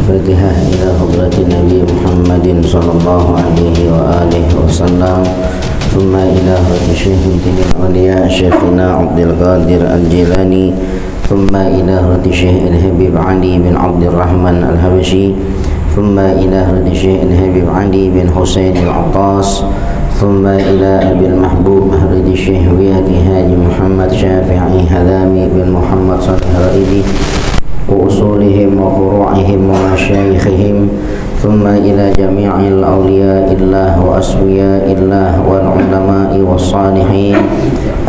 الفاتحة إلى حضرة النبي محمد صلى الله عليه وآله وسلم، ثم إلى حضرة شيخ الأولياء شيخنا عبد القادر الجيلاني، ثم إلى حضرة الشيخ الحبيب علي بن عبد الرحمن الحبشي، ثم إلى حضرة الشيخ الحبيب علي بن حسين العطاس، ثم إلى أبي المحبوب حضرة الشيخ وياتي هاجي محمد شافعي هذامي بن محمد صالح الرائدي وأصولهم وفروعهم ومشايخهم، ثم إلى جميع الأولياء الله وأسوياء الله والعلماء والصالحين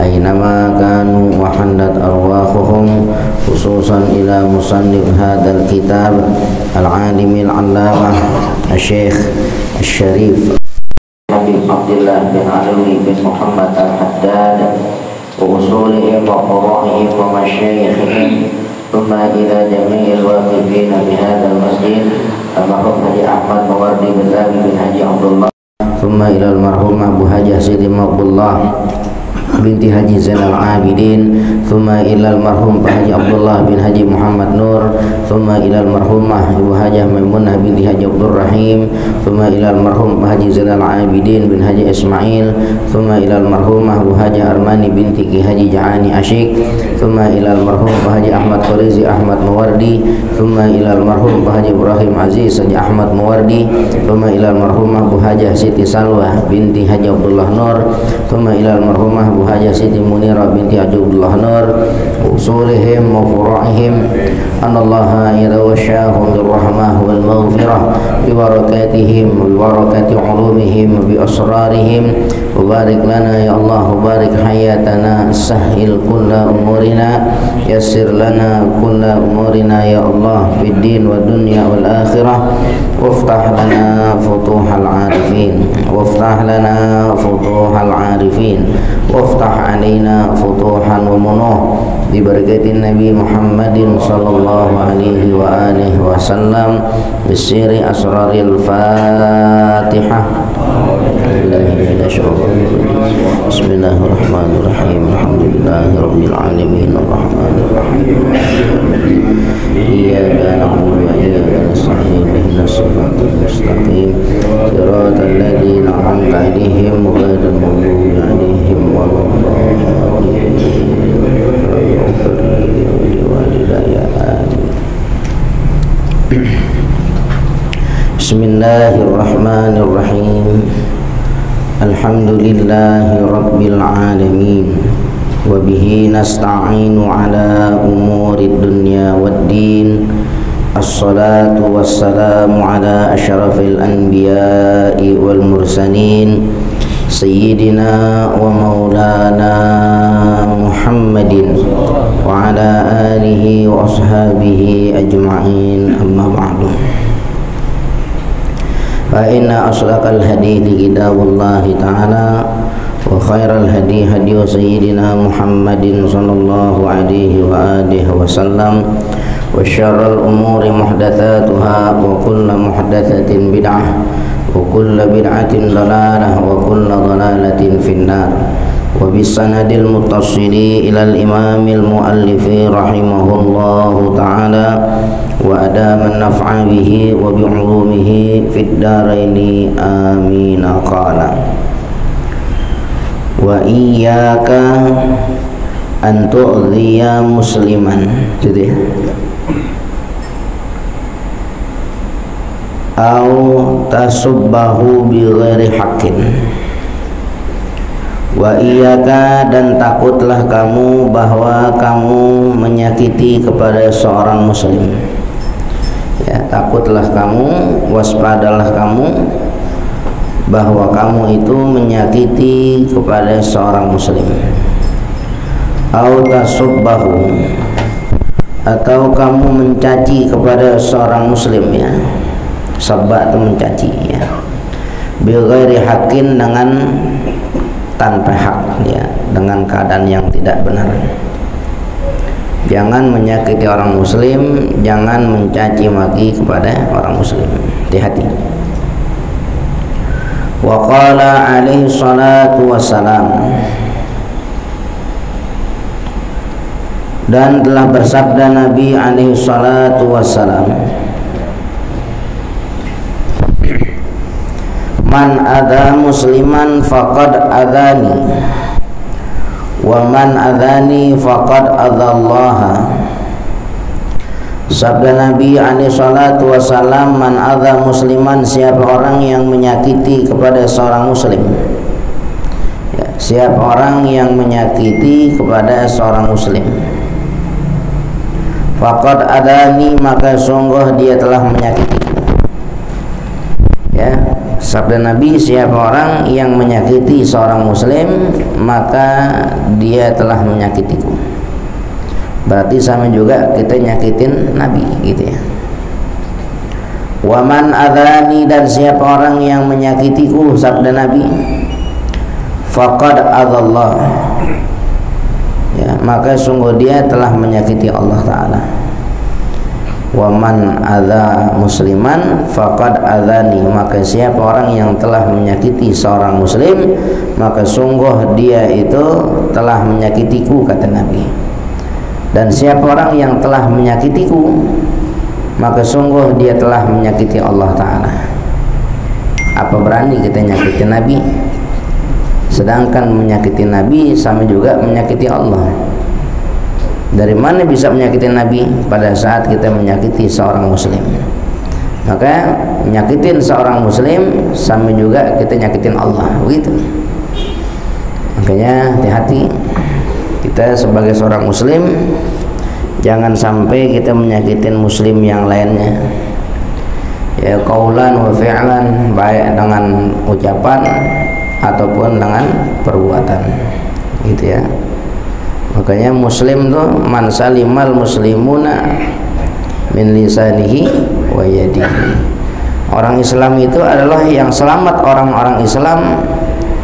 أينما كانوا وحلت أرواحهم، خصوصا إلى مصنف هذا الكتاب العالم العلامة الشيخ الشريف عبد الله بن علوي بن محمد الحداد وأصولهم وفروعهم ومشايخهم، ثم إلى جميع الواقفين بهذا المسجد المرحوم حجي أحمد موردي بن ثابت بن حجي عبد الله، ثم إلى المرحوم أبو حجة سيدي مقبولة binti Haji Zainal Abidin, thumma ilal marhum Pak Haji Abdullah bin Haji Muhammad Nur, thumma ilal marhumah Ibu Hajah Maimunah binti Haji Abdul Rahim, thumma ilal marhum Pak Haji Zainal Abidin bin Haji Ismail, thumma ilal marhumah Bu Hajah Armani binti Ki Haji Ja'ani Asyik, thumma ilal marhum Pak Haji Ahmad Khorizi Ahmad Mawardi, thumma ilal marhum Pak Haji Ibrahim Aziz Haji Ahmad Mawardi, thumma ilal marhumah Bu Hajah Siti Salwa binti Haji Abdullah Nur, thumma ilal marhumah Bu Hajah Siti Munirah binti Haji Abdullah Nur, usulihim wa furu'ihim, anallaha yadawashahum birrahmah wal maghfirah bi barakatihim wa bi barakati ulumihim wa bi asrarihim, wa barik lana ya Allah, wa barik hayatana, sahil kulla umurina, yassir lana kulla umurina ya Allah fid din wa dunya wal akhirah, waftah lana futuhal arifin, waftah lana futuhal arifin, waftah alaina futuhan wa munuh bi barakatin Nabi Muhammadin sallallahu alaihi wa alihi wasallam, bisiri asraril Fatihah. Bismillahirrahmanirrahim. Alhamdulillahi rabbil alamin, arrahmanir rahim, iyyaka na'budu wa iyyaka nasta'in, ihdinas siratal mustaqim, siratal ladzina an'amta 'alaihim ghairil maghdubi 'alaihim waladdallin. Bismillahirrahmanirrahim. Alhamdulillahi rabbil alamin, wa bihi nasta'inu ala umurid dunya waddin. Assalatu wassalamu ala asyrafil anbiya'i wal mursalin, sayyidina wa maulana Muhammadin wa ala alihi wa ashabihi ajma'in, amma ba'du. Fa inna asdaqal hadithi kitabullahi ta'ala, wa khairal hadi hadi sayyidina Muhammadin sallallahu alaihi wa alihi wa sallam, wa syarrul umuri muhdatsatuha, wa kullu muhdatsatin bid'ah, wa kullu bid'atin dhalalah, wa kullu dhalalatin finnar. Wa bisanadil muttasili ilal imamil muallifi rahimahullahu ta'ala, wa adaman naf'a bihi wa bi'ulumihi fid daraini amin. Qala wa iyyaka an tu'dhiya musliman, gitu ya, au tasubbahu bi ghairi haqqin. Wa iyyaka, dan takutlah kamu bahwa kamu menyakiti kepada seorang muslim. Ya, takutlah kamu, waspadalah kamu bahwa kamu itu menyakiti kepada seorang muslim. Au tasubbahu, atau kamu mencaci kepada seorang muslim, ya. Sabba itu mencaci, ya. Bi ghairi haqqin, dengan tanpa hak, ya, dengan keadaan yang tidak benar. Jangan menyakiti orang muslim, jangan mencaci maki kepada orang muslim. Hati-hati. Wa qala alaihi salatu wassalam, dan telah bersabda Nabi alaihi salatu wassalam, man adza musliman faqad adzani wa man adzani faqad adzallaha. Sabda Nabi alaihi salatu wasalam, man adza musliman, siapa orang yang menyakiti kepada seorang muslim, ya, siapa orang yang menyakiti kepada seorang muslim, faqad adani, maka sungguh dia telah menyakitiku. Ya, sabda Nabi, siapa orang yang menyakiti seorang muslim, maka dia telah menyakitiku. Berarti sama juga kita nyakitin Nabi gitu ya. Wa man adani, dan siapa orang yang menyakitiku, sabda Nabi, faqad adzallah, ya, maka sungguh dia telah menyakiti Allah Ta'ala. Wa man adza musliman faqad adzani, maka siapa orang yang telah menyakiti seorang muslim, maka sungguh dia itu telah menyakitiku, kata Nabi. Dan siapa orang yang telah menyakitiku, maka sungguh dia telah menyakiti Allah Ta'ala. Apa berani kita nyakiti Nabi? Sedangkan menyakiti Nabi sama juga menyakiti Allah. Dari mana bisa menyakiti Nabi? Pada saat kita menyakiti seorang muslim. Maka nyakitin seorang muslim sama juga kita nyakitin Allah, begitu. Makanya hati-hati kita sebagai seorang muslim, jangan sampai kita menyakitin muslim yang lainnya, ya, qaulan wa fi'lan, baik dengan ucapan ataupun dengan perbuatan, gitu ya. Makanya muslim tuh man salimal muslimuna min lisanihi wa yadihi. Orang Islam itu adalah yang selamat orang-orang Islam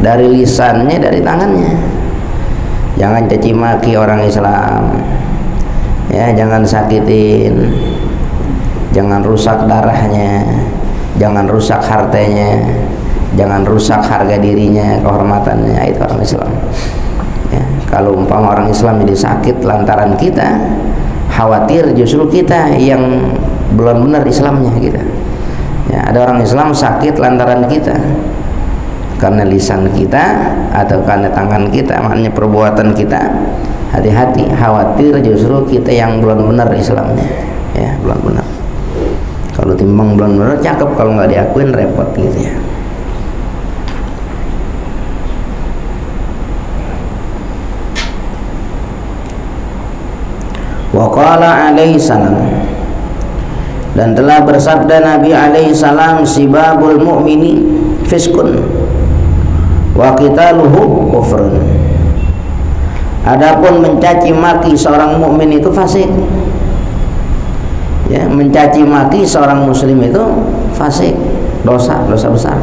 dari lisannya, dari tangannya. Jangan caci maki orang Islam, ya, jangan sakitin, jangan rusak darahnya, jangan rusak hartanya, jangan rusak harga dirinya, kehormatannya. Itu orang Islam, ya. Kalau umpama orang Islam jadi sakit lantaran kita, khawatir justru kita yang belum benar Islamnya kita, ya. Ada orang Islam sakit lantaran kita, karena lisan kita atau karena tangan kita, maknanya perbuatan kita. Hati-hati, khawatir justru kita yang belum benar Islamnya, ya, belum benar. Kalau timbang belum benar cakep, kalau nggak diakuin repot gitu ya. Wa qala alaihi salam, dan telah bersabda Nabi alaihi salam, sibabul mu'mini fiskun wa qitaluhu kufrun. Adapun mencaci maki seorang mukmin itu fasik. Ya, mencaci maki seorang muslim itu fasik, dosa besar.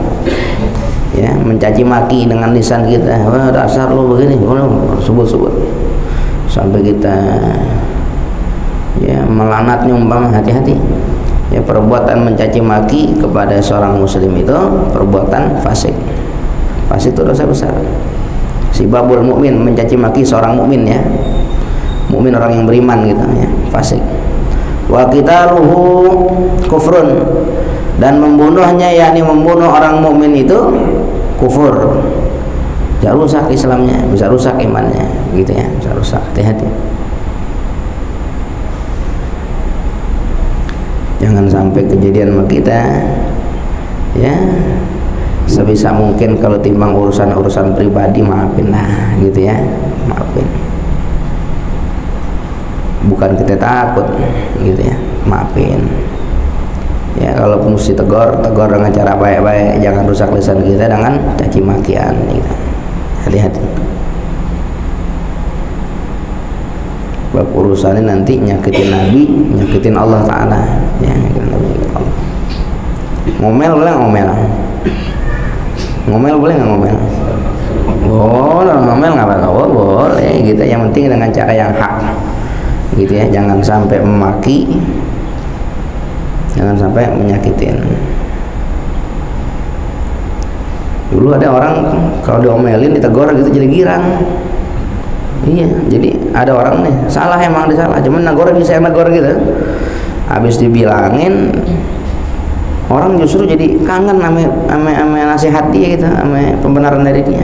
Ya, mencaci maki dengan lisan kita, wah dasar lu begini, sebut-sebut. Sampai kita ya melaknatnya, umpama, hati-hati. Ya, perbuatan mencaci maki kepada seorang muslim itu perbuatan fasik. Fasik itu dosa besar. Sibabul mukmin, mencaci maki seorang mukmin, ya, mukmin orang yang beriman gitu ya, fasik. Wa qitaluhu kufrun, dan membunuhnya, yakni membunuh orang mukmin itu kufur. Bisa rusak Islamnya, bisa rusak imannya, gitu ya, bisa rusak. Hati-hati. Jangan sampai kejadian sama kita, ya. Sebisa mungkin kalau timbang urusan pribadi, maafin lah, gitu ya, maafin. Bukan kita takut, gitu ya, maafin. Ya, kalau mesti tegur dengan cara baik-baik, jangan rusak lisan kita dengan caci makian, gitu. Hati-hati. Bab urusannya nanti nyakitin Nabi, nyakitin Allah Ta'ala, ya, nyakitin Nabi, nyakitin Allah. Ngomel boleh ngomel? Ngomel boleh nggak ngomel? Boleh, ngomel nggak apa-apa, boleh gitu. Yang penting dengan cara yang hak, gitu ya. Jangan sampai memaki, jangan sampai menyakitin. Dulu ada orang kalau diomelin, ditegur gitu jadi girang. Iya, jadi ada orang nih salah, emang dia salah, cuman negor bisa negor gitu. Habis dibilangin Orang justru jadi kangen sama nasihat dia gitu, sama pembenaran dari dia.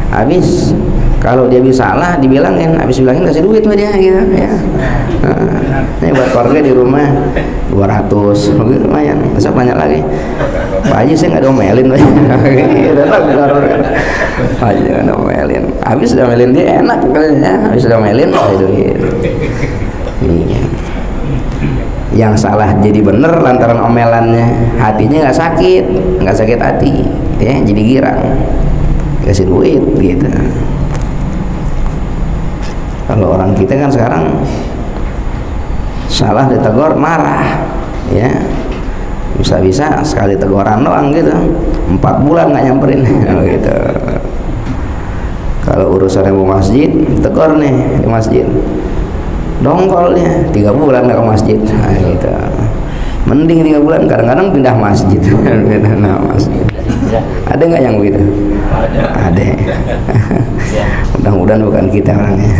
Habis kalau dia bisa salah dibilangin, habis bilangin kasih duit sama dia gitu ya. Ini buat keluarga di rumah 200 gitu, lumayan. Besok banyak lagi. Pak Haji saya nggak domelin Pak Haji nggak domelin. Habis domelin dia enak ya. Habis domelin kasih duit. Iya. Yang salah jadi bener lantaran omelannya, hatinya nggak sakit hati ya, jadi girang kasih duit gitu. Kalau orang kita kan sekarang salah ditegur marah ya, bisa-bisa sekali teguran doang gitu 4 bulan nggak nyamperin gitu. Kalau urusannya mau masjid, tegur nih di masjid, dongkolnya 3 bulan nggak ke masjid, nah, gitu. Mending 3 bulan, kadang-kadang pindah masjid. Pindah masjid. Ada nggak yang begitu? Ada. Mudah-mudahan bukan kita orangnya.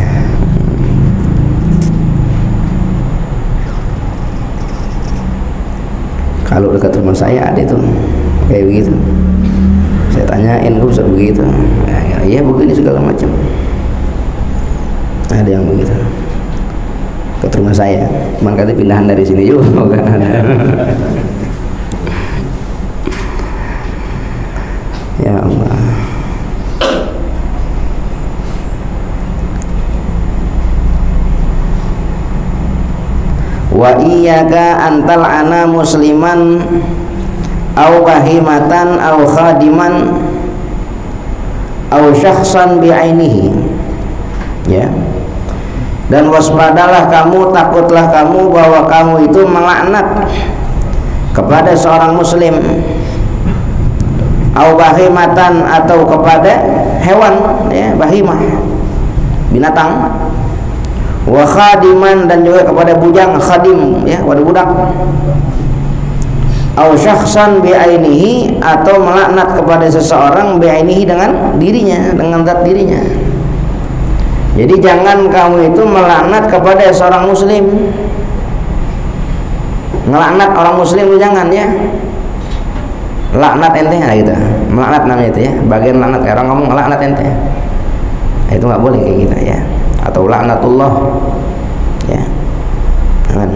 Kalau dekat rumah saya ada tuh kayak begitu. Saya tanyain, kok bisa begitu? Ya begini segala macam. Ada yang begitu. Ke rumah saya, cuman katanya pindahan dari sini juga kan. Ya Allah. Wa iyyaka antal ana musliman au bahimatan au khadiman au syakhsan bi'ainihi, ya. Dan waspadalah kamu, takutlah kamu bahwa kamu itu melaknat kepada seorang muslim, au bahimatan atau kepada hewan ya, bahimah binatang, wa khadiman dan juga kepada bujang, khadim ya, kepada budak, au syakhsan bi'ainihi atau melaknat kepada seseorang bi'ainihi dengan dirinya, dengan zat dirinya. Jadi jangan kamu itu melaknat kepada seorang muslim, ngelaknat orang muslim itu jangan ya. Laknat ente nah gitu, melaknat namanya itu ya, bagian laknat, orang ngomong ngelaknat ente, nah, itu nggak boleh kayak gitu ya. Atau laknatullah ya, jangan.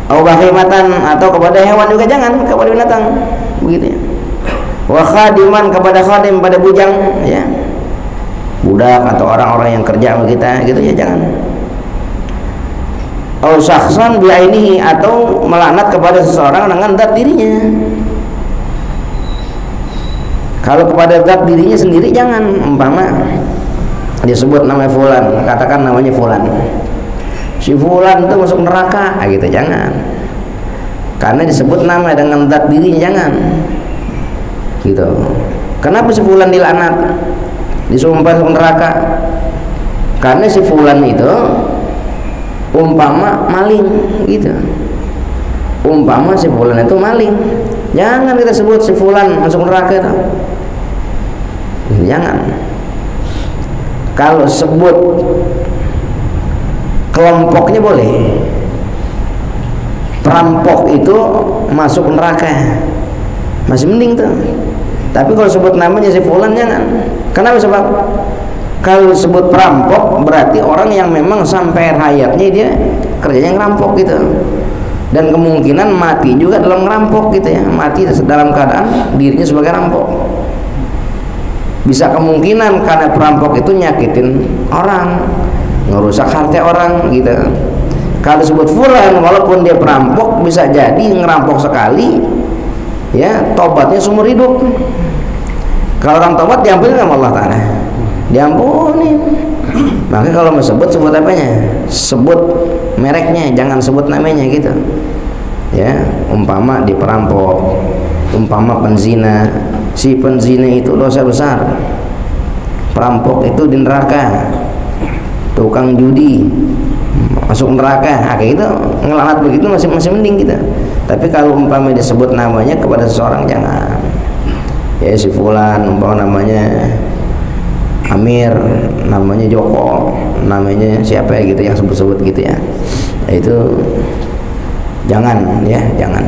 Au bahimatan atau kepada hewan juga jangan, kepada binatang begitu ya. Wa khadiman kepada khadim, pada bujang ya, budak atau orang-orang yang kerja sama kita gitu ya, jangan. Au syakhsan bi'ainihi atau melaknat kepada seseorang dengan zat dirinya. Kalau kepada zat dirinya sendiri jangan. Umpama disebut namanya fulan, katakan namanya fulan, si fulan itu masuk neraka gitu, jangan. Karena disebut nama dengan zat dirinya, jangan gitu. Kenapa si fulan dilaknat, disumpah masuk neraka? Karena si fulan itu umpama maling gitu, umpama si fulan itu maling, jangan kita sebut si fulan masuk neraka itu, jangan. Kalau sebut kelompoknya boleh, perampok itu masuk neraka masih mending tuh. Tapi kalau sebut namanya si fulan jangan. Kenapa? Sebab kalau sebut perampok berarti orang yang memang sampai hayatnya dia kerjanya ngerampok gitu, dan kemungkinan mati juga dalam ngerampok gitu ya, mati dalam keadaan dirinya sebagai rampok. Bisa kemungkinan karena perampok itu nyakitin orang, ngerusak harta orang gitu. Kalau sebut fulan walaupun dia perampok bisa jadi ngerampok sekali ya, tobatnya seumur hidup. Kalau orang tobat diampuni sama Allah Ta'ala, diampuni. Maka kalau mau sebut apanya? Sebut mereknya, jangan sebut namanya gitu. Ya, umpama di perampok, umpama penzina, si penzina itu dosa besar, perampok itu di neraka, tukang judi masuk neraka. Kayak itu ngelaknat begitu masih mending gitu. Tapi kalau umpama disebut namanya kepada seseorang jangan. Ya si fulan umpama namanya Amir, namanya Joko, namanya siapa ya gitu yang sebut-sebut gitu ya. Itu Jangan ya, jangan.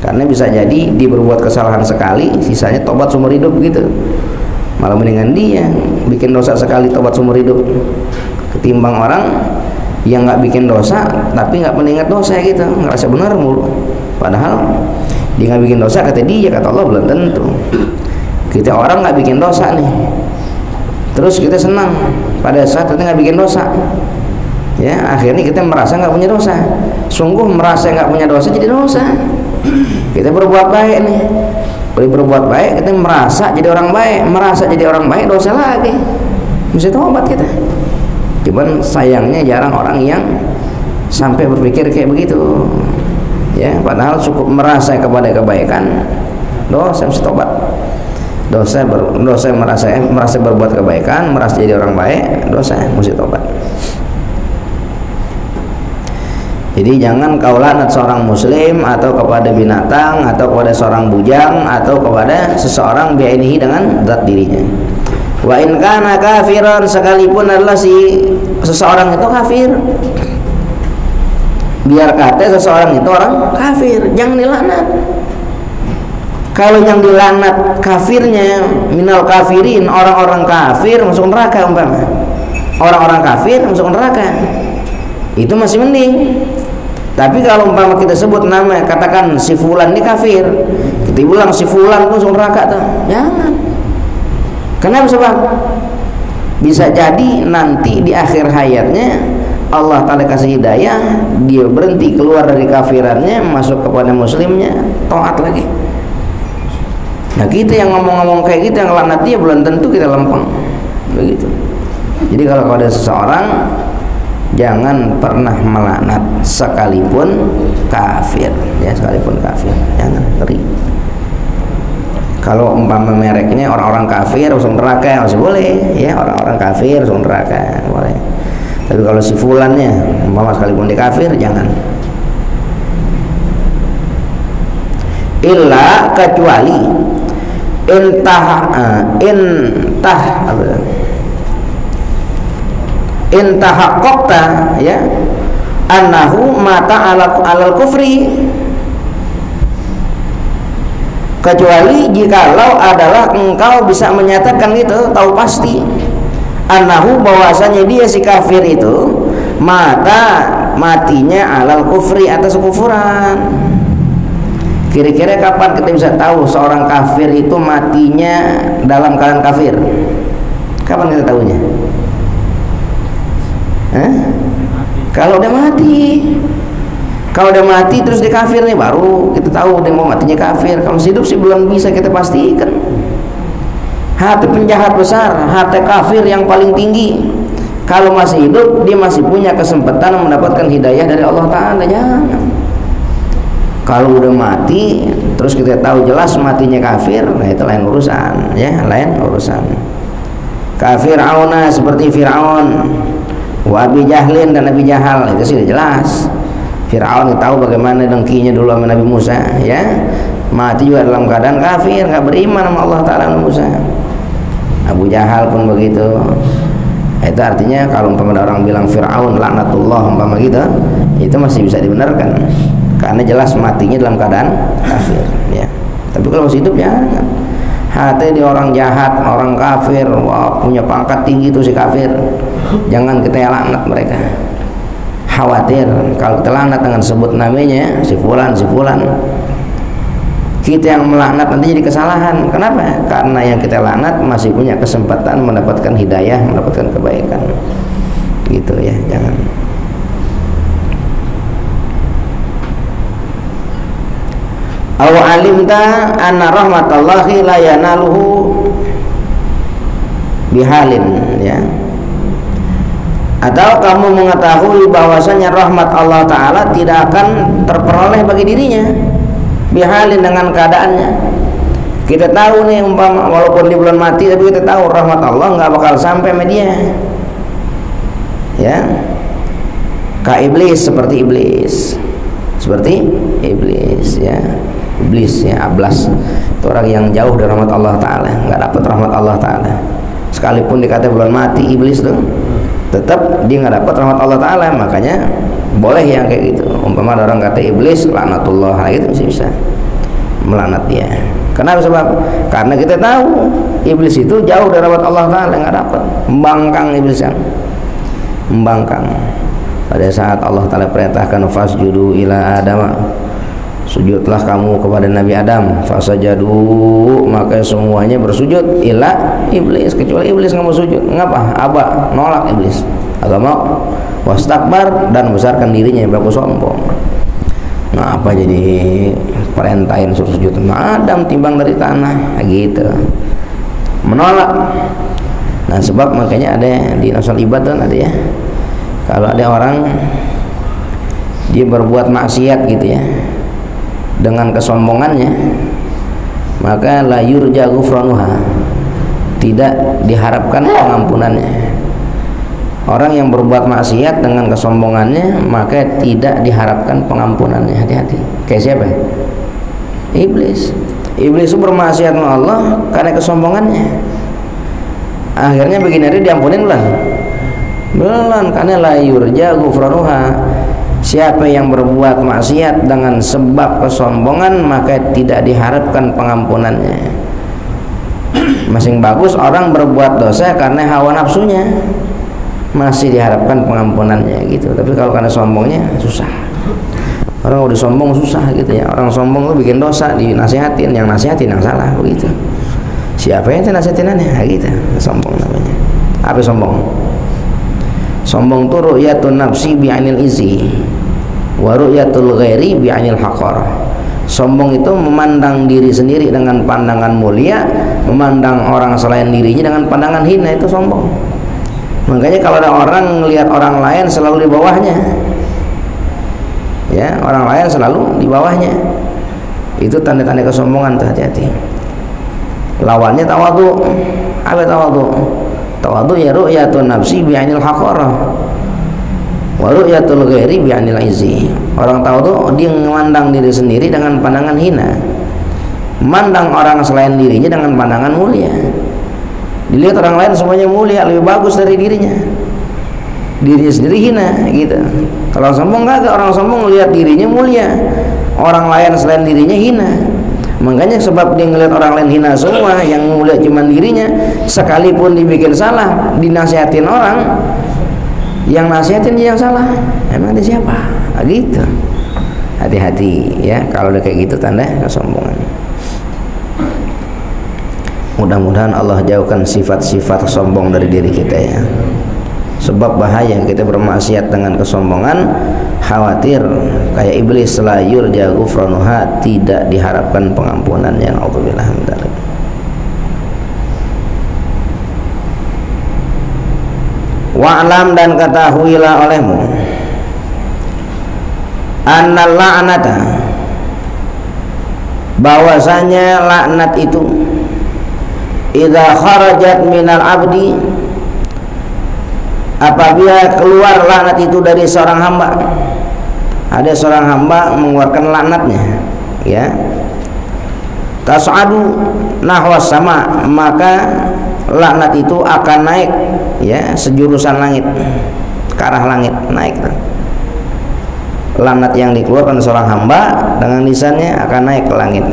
Karena bisa jadi dia berbuat kesalahan sekali, sisanya tobat seumur hidup gitu. Malah mendingan dia bikin dosa sekali tobat seumur hidup ketimbang orang yang nggak bikin dosa tapi nggak mengingat dosa gitu, ngerasa benar mulu. Padahal dia nggak bikin dosa, kata dia, kata Allah belum tentu. Kita orang nggak bikin dosa nih, terus kita senang pada saat kita nggak bikin dosa, ya akhirnya kita merasa nggak punya dosa. Sungguh merasa nggak punya dosa jadi dosa. Kita berbuat baik nih, berbuat baik kita merasa jadi orang baik, merasa jadi orang baik dosa lagi, mesti tobat kita. Cuman sayangnya jarang orang yang sampai berpikir kayak begitu, ya. Padahal cukup merasa kepada kebaikan, dosa mesti tobat. Dosa merasa berbuat kebaikan, merasa jadi orang baik, dosa mesti tobat. Jadi jangan kau laknat seorang muslim atau kepada binatang atau kepada seorang bujang atau kepada seseorang bi'inihi dengan zat dirinya. Wa in kana kafiran, sekalipun adalah si seseorang itu kafir. Biar kata seseorang itu orang kafir, jangan dilaknat. Kalau yang dilaknat kafirnya minal kafirin, orang-orang kafir masuk neraka umpama. Orang-orang kafir masuk neraka. Itu masih mending. Tapi kalau umpama kita sebut nama, katakan si fulan ini kafir, kita bilang si fulan itu masuk neraka tuh. Jangan. Kenapa sebab? Bisa jadi nanti di akhir hayatnya Allah Ta'ala kasih hidayah, dia berhenti keluar dari kafirannya, masuk kepada muslimnya, taat lagi. Nah kita yang ngomong-ngomong kayak gitu, yang laknat dia, belum tentu kita lempeng begitu. Jadi kalau ada seseorang, jangan pernah melaknat sekalipun kafir, ya, sekalipun kafir, jangan, ngeri. Kalau umpama mereknya orang-orang kafir masuk neraka masih boleh, ya, orang-orang kafir masuk neraka boleh. Tapi kalau si fulannya umpama sekalipun dia kafir, jangan. Illa, kecuali intah haqqaqta, ya, annahu mata alal kufri, kecuali jikalau adalah engkau bisa menyatakan itu, tahu pasti, annahu, bahwasanya dia si kafir itu matinya alal kufri, atas kekufuran. Kira-kira kapan kita bisa tahu seorang kafir itu matinya dalam keadaan kafir? Kapan kita tahunya? Kalau udah mati. Kalau udah mati terus dia kafir nih, baru kita tahu dia mau matinya kafir. Kalau hidup sih belum bisa kita pastikan. Hati penjahat besar, hati kafir yang paling tinggi, kalau masih hidup dia masih punya kesempatan mendapatkan hidayah dari Allah Ta'ala. Jangan. Kalau udah mati terus kita tahu jelas matinya kafir, nah itu lain urusan, ya, lain urusan. Kafir'auna, seperti Fir'aun, wa Abi Jahlin, dan Nabi Jahal, itu sudah jelas. Fir'aun tahu bagaimana dengkinya dulu sama Nabi Musa, ya, mati juga dalam keadaan kafir, nggak beriman sama Allah Ta'ala Nabi Musa. Abu Jahal pun begitu. Itu artinya kalau umpama orang bilang Fir'aun laknatullah umpama gitu, itu masih bisa dibenarkan karena jelas matinya dalam keadaan kafir, ya. Tapi kalau masih hidup, ya, hati di orang jahat, orang kafir, wah, punya pangkat tinggi itu si kafir, jangan kita laknat mereka. Khawatir kalau kita laknat dengan sebut namanya si fulan, kita yang melaknat nanti jadi kesalahan. Kenapa? Karena yang kita laknat masih punya kesempatan mendapatkan hidayah, mendapatkan kebaikan, gitu, ya, jangan. Aw alimta anna rahmatallahi la yanaluhu bihalin, ya, atau kamu mengetahui bahwasanya rahmat Allah Ta'ala tidak akan terperoleh bagi dirinya bihalin, dengan keadaannya. Kita tahu nih umpama walaupun dia belum mati, tapi kita tahu rahmat Allah nggak bakal sampai sama dia, ya. Kayak iblis, seperti iblis, ya. Iblis, ya, ablas, itu orang yang jauh dari rahmat Allah Ta'ala, nggak dapat rahmat Allah Ta'ala. Sekalipun dikata belum mati iblis tuh, tetap dia nggak dapat rahmat Allah Ta'ala. Makanya Boleh yang kayak gitu. Umpama ada orang kata iblis laknatullah, nah gitu masih bisa melaknat dia. Kenapa? Sebab karena kita tahu iblis itu jauh dari rahmat Allah Ta'ala, nggak dapat, membangkang iblis yang membangkang. Pada saat Allah Ta'ala perintahkan fasjudu ila adama, sujudlah kamu kepada Nabi Adam, fasajadu, maka semuanya bersujud, ila iblis, kecuali iblis nggak mau sujud. Ngapa? Aba, nolak iblis, agak mau, wastakbar, dan besarkan dirinya, berlaku sombong. Nah, apa jadi perintahin suruh sujud Adam timbang dari tanah, gitu, menolak. Nah, sebab makanya ada di Nasul Ibadah ada ya, kalau ada orang dia berbuat maksiat gitu ya, dengan kesombongannya, maka la yurja ghufranuha, tidak diharapkan pengampunannya. Orang yang berbuat maksiat dengan kesombongannya, maka tidak diharapkan pengampunannya. Hati-hati. Kayak siapa? Iblis. Iblis itu bermaksiat sama Allah karena kesombongannya. Akhirnya begini, hari diampunin belum, karena la yurja ghufranuha. Siapa yang berbuat maksiat dengan sebab kesombongan, maka tidak diharapkan pengampunannya. Masing bagus orang berbuat dosa karena hawa nafsunya, masih diharapkan pengampunannya gitu. Tapi kalau karena sombongnya susah. Orang udah sombong susah gitu ya. Orang sombong tuh bikin dosa, dinasihatin, yang nasihatin yang salah begitu. Siapa yang nasihatin aneh? Gitu. Sombong namanya. Apa sombong? Sombong tuh ru'yatun nafsi bi'anil izi wa ru'yatul ghairi bi'anil haqar. Sombong itu memandang diri sendiri dengan pandangan mulia, memandang orang selain dirinya dengan pandangan hina, itu sombong. Makanya kalau ada orang melihat orang lain selalu di bawahnya, ya, orang lain selalu di bawahnya, itu tanda-tanda kesombongan. Hati-hati. Lawannya tawadhu. Apa tawadhu? Tawadhu ya ru'yatun nafsi bi'anil haqarah wa ru'yatul ghairi bi'anil izzi. Orang tawadhu dia memandang diri sendiri dengan pandangan hina, memandang orang selain dirinya dengan pandangan mulia. Dilihat orang lain semuanya mulia, lebih bagus dari dirinya sendiri hina gitu. Kalau sombong kagak, orang sombong melihat dirinya mulia, orang lain selain dirinya hina. Makanya sebab dia ngelihat orang lain hina semua, yang mulia cuma dirinya, sekalipun dibikin salah, dinasihatin orang, yang nasihatin dia yang salah, emang dia siapa? Nah, gitu. Hati-hati ya, kalau udah kayak gitu tanda kesombongan. Mudah-mudahan Allah jauhkan sifat-sifat sombong dari diri kita ya. Sebab bahaya kita bermaksiat dengan kesombongan, khawatir kayak iblis, la yurja ghufranuha, tidak diharapkan pengampunannya. Auzubillah min dzalik. Wa'lam, dan ketahuilah olehmu, annal la'nata, bahwasanya laknat itu idza kharajat minal abdi, apabila keluar laknat itu dari seorang hamba. Ada seorang hamba mengeluarkan laknatnya ya, tas'adu nahwas sama, maka laknat itu akan naik ya, sejurusan langit, ke arah langit, naik. Laknat yang dikeluarkan seorang hamba dengan lisannya akan naik ke langit.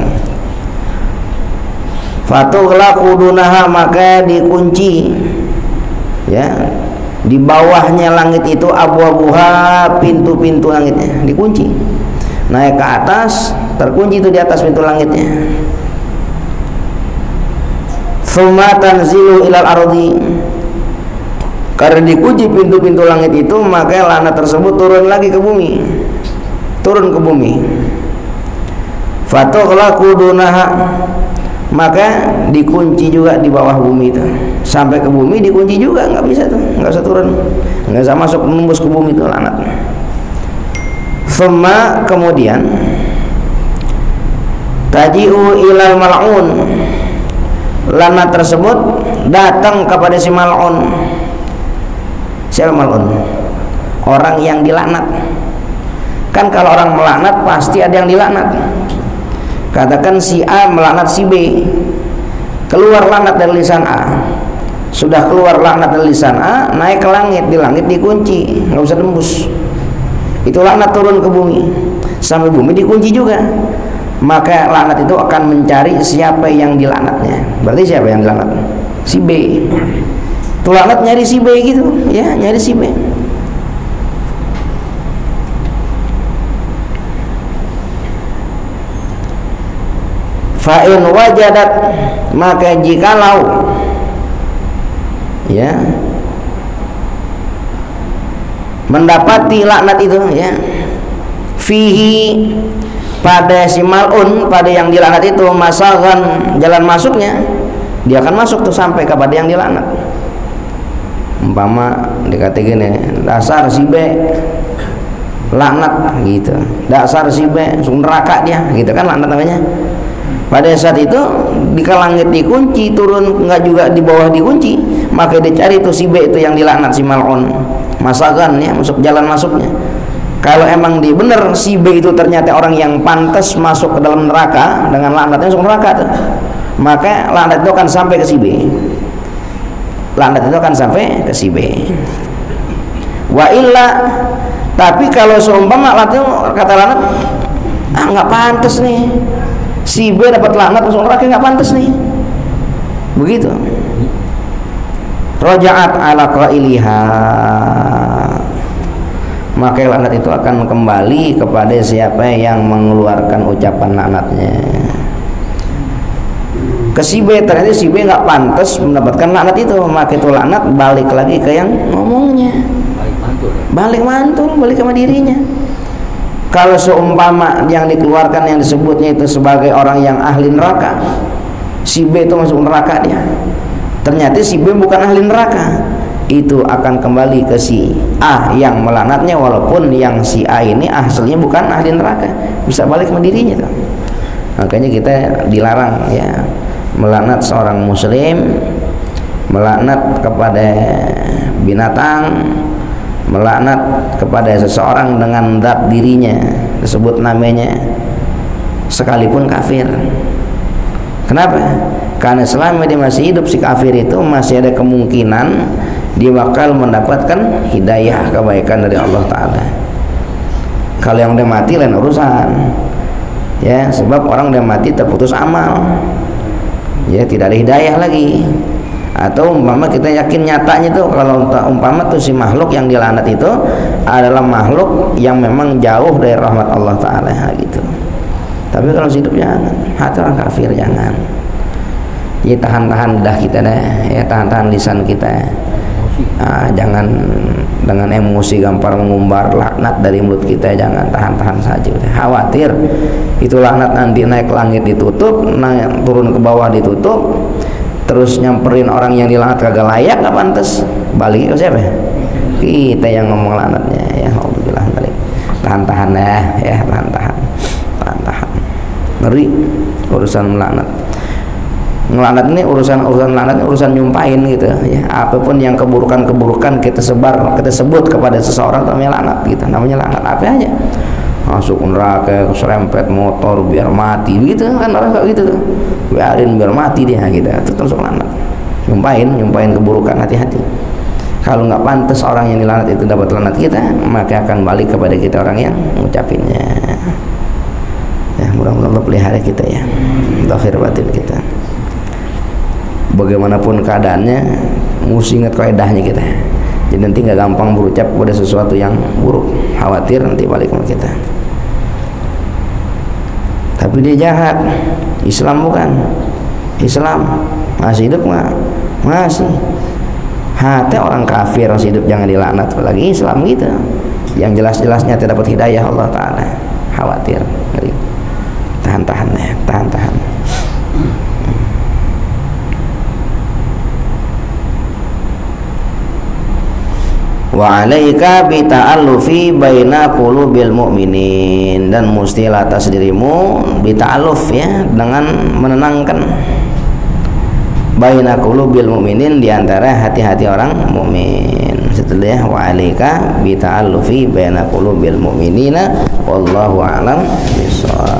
Fatughlaqu dunaha, maka dikunci ya, di bawahnya langit itu abwabuha, pintu-pintu langitnya dikunci. Naik ke atas, terkunci itu di atas pintu langitnya. Tsumma tanzilu ilal ardi, karena dikunci pintu-pintu langit itu, maka laknat tersebut turun lagi ke bumi, turun ke bumi. Fatughlaqu dunaha, maka dikunci juga di bawah bumi itu, sampai ke bumi dikunci juga, nggak bisa tuh, nggak bisa turun, nggak bisa masuk, menembus ke bumi itu laknat. Thumma, kemudian taji'u ilal mal'un, laknat tersebut datang kepada si mal'un. Siapa mal'un? Orang yang dilaknat. Kan kalau orang melaknat pasti ada yang dilaknat. Katakan si A melaknat si B, keluar laknat dari lisan A, sudah keluar laknat dari lisan A, naik ke langit, di langit dikunci, nggak bisa tembus. Itu laknat turun ke bumi sampai bumi dikunci juga. Maka laknat itu akan mencari siapa yang dilaknatnya. Berarti siapa yang dilaknat? Si B. Itu laknat nyari si B gitu, ya, nyari si B. Fa'in wajadat, maka jikalau ya mendapati laknat itu ya, fihi, pada si mal'un, pada yang dilaknat itu, masagan, jalan masuknya, dia akan masuk tuh sampai kepada yang dilaknat. Umpama dikata gini, dasar si B laknat gitu, dasar si B masuk neraka dia, gitu kan laknat namanya. Pada saat itu di langit dikunci, turun enggak juga di bawah dikunci, maka dicari tuh si B itu yang dilaknat, si mal'un, masagan ya, masuk jalan masuknya. Kalau emang di bener si B itu ternyata orang yang pantas masuk ke dalam neraka, dengan laknatnya masuk neraka tuh, maka laknat itu akan sampai ke si B. Laknat itu akan sampai ke si B. Wa illa, tapi kalau seumpama laknat itu, kata laknat, nggak pantas nih, si B dapat laknat masuk neraka, nggak pantas nih, begitu. Raja'at ala qailiha, maka laknat itu akan kembali kepada siapa yang mengeluarkan ucapan laknatnya. Ke si B, ternyata si B nggak pantas mendapatkan laknat itu, maka itu laknat balik lagi ke yang ngomongnya, balik mantul, balik sama dirinya. Kalau seumpama yang dikeluarkan, yang disebutnya itu sebagai orang yang ahli neraka, si B itu masuk neraka dia, ternyata si B bukan ahli neraka, itu akan kembali ke si A yang melaknatnya, walaupun yang si A ini aslinya bukan ahli neraka, bisa balik ke dirinya tuh. Makanya kita dilarang ya melaknat seorang muslim, melaknat kepada binatang, melaknat kepada seseorang dengan zat dirinya, disebut namanya, sekalipun kafir. Kenapa? Karena selama dia masih hidup, si kafir itu masih ada kemungkinan dia bakal mendapatkan hidayah kebaikan dari Allah Ta'ala. Kalau yang udah mati lain urusan ya, sebab orang udah mati terputus amal ya, tidak ada hidayah lagi. Atau umpama kita yakin nyatanya tuh, kalau umpama tuh si makhluk yang dilaknat itu adalah makhluk yang memang jauh dari rahmat Allah Ta'ala gitu. Tapi kalau hidup jangan, hati orang kafir jangan ya, tahan-tahan lidah kita deh ya, tahan-tahan lisan kita. Jangan dengan emosi gampang mengumbar laknat dari mulut kita, jangan, tahan-tahan saja. Khawatir itu laknat nanti naik langit ditutup, naik turun ke bawah ditutup, terus nyamperin orang yang dilaknat kagak layak, nggak pantas, balik ke siapa? Kita yang ngomong laknatnya ya. Alhamdulillah, balik. Tahan-tahan ya, tahan-tahan, ngeri urusan melaknat. Ngelaknat ini urusan laknat, urusan nyumpahin gitu ya. Apapun yang keburukan kita sebut kepada seseorang namanya laknat gitu, namanya laknat. Apa aja, masuk neraka, serempet motor biar mati gitu kan, orang kayak gitu tuh, biarin biar mati dia gitu, itu terus laknat, nyumpahin keburukan. Hati-hati, kalau nggak pantas orang yang dilaknat itu dapat laknat kita, maka akan balik kepada kita orang yang ngucapinnya ya. Mudah-mudahan Allah pelihara kita ya, zahir batin kita. Bagaimanapun keadaannya, mesti ingat kaidahnya kita. Jadi nanti nggak gampang berucap pada sesuatu yang buruk, khawatir nanti balik sama kita. Tapi dia jahat, Islam bukan. Islam masih hidup nggak? Masih. Hati orang kafir masih hidup jangan dilaknat, apalagi Islam gitu, yang jelas-jelasnya tidak dapat hidayah Allah Ta'ala. Khawatir, ngeri. Tahan-tahan ya, tahan-tahan. Wa 'alaika bi ta'allufi baina qulubil mu'minin, dan mustilah atas dirimu bi ta'alluf ya, dengan menenangkan baina qulubil mu'minin, di antara hati-hati orang mukmin. Setelah wa 'alaika bi ta'allufi baina qulubil mu'minina wallahu a'lam bishawab.